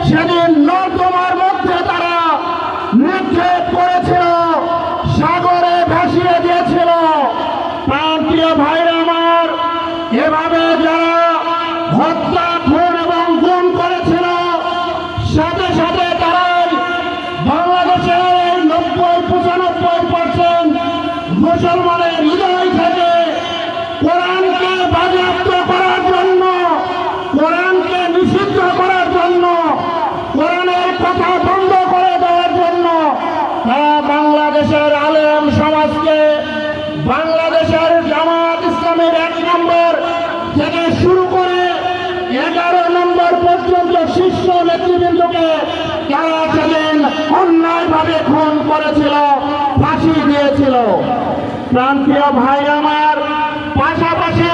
সেদিন নর্দমার মধ্যে তারা নিক্ষেপ করেছিল, সাগরে ভাসিয়ে দিয়েছিল। প্রান্তীয় ভাইরা আমার, এভাবে যারা হত্যা, খুন এবং গুম করেছিল, সাথে সাথে তারাই বাংলাদেশের 90-95% মুসলমানের হৃদয় থেকে কোরআনকে বাজেয়াপ্ত করার জন্য, কোরআনকে নিষিদ্ধ করার জন্য, কোরআনের কথা বন্ধ করে দেওয়ার জন্য তারা বাংলাদেশের আলেম সমাজকে, বাংলাদেশের জামাত ইসলামের 1 নম্বর থেকে শুরু করে 11 নম্বর পর্যন্ত শীর্ষ নেতৃবৃন্দকে তারা সেদিন অন্যায়ভাবে খুন করেছিল, ফাঁসি দিয়েছিল। প্রান্তীয় ভাই আমার, পাশাপাশি